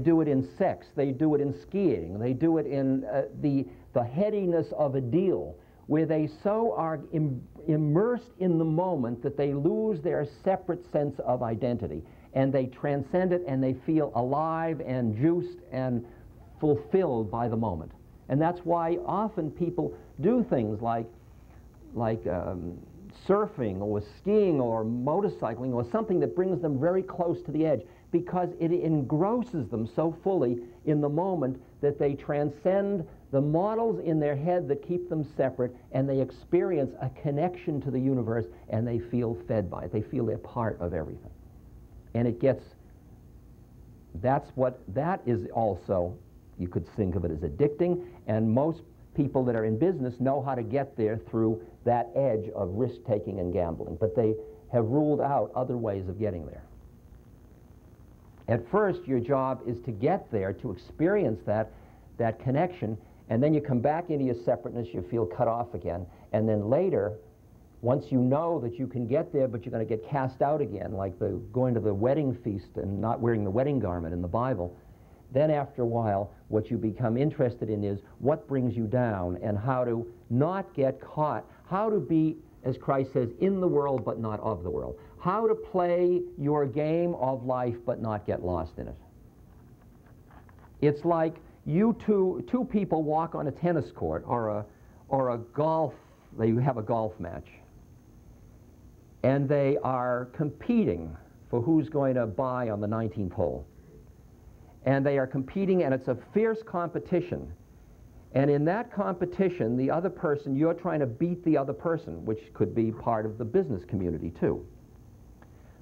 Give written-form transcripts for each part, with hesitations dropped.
do it in sex, they do it in skiing, they do it in the headiness of a deal, where they so are immersed in the moment that they lose their separate sense of identity, and they transcend it, and they feel alive and juiced and fulfilled by the moment. And that's why often people do things like surfing or skiing or motorcycling or something that brings them very close to the edge, because it engrosses them so fully in the moment that they transcend the models in their head that keep them separate, and they experience a connection to the universe, and they feel fed by it. They feel they're part of everything. And it gets, that is also, you could think of it as addicting, and most people that are in business know how to get there through that edge of risk-taking and gambling, but they have ruled out other ways of getting there. At first, your job is to get there, to experience that connection, and then you come back into your separateness, you feel cut off again, and then later, once you know that you can get there, but you're going to get cast out again, like going to the wedding feast and not wearing the wedding garment in the Bible, then after a while, what you become interested in is what brings you down and how to not get caught, how to be, as Christ says, in the world but not of the world, how to play your game of life but not get lost in it. It's like two people walk on a tennis court or a golf, they have a golf match, and they are competing for who's going to buy on the 19th hole. And they are competing, and it's a fierce competition. And in that competition, the other person, you're trying to beat the other person, which could be part of the business community too.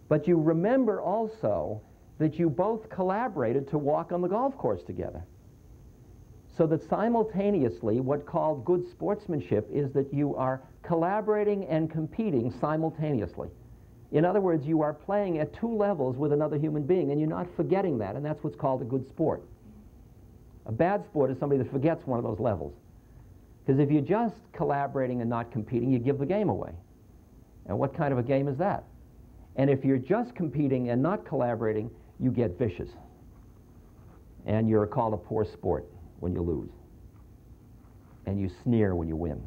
But you remember also that you both collaborated to walk on the golf course together. So that simultaneously, what's called good sportsmanship is that you are collaborating and competing simultaneously. In other words, you are playing at two levels with another human being, and you're not forgetting that, and that's what's called a good sport. A bad sport is somebody that forgets one of those levels. Because if you're just collaborating and not competing, you give the game away. And what kind of a game is that? And if you're just competing and not collaborating, you get vicious. And you're called a poor sport when you lose. And you sneer when you win.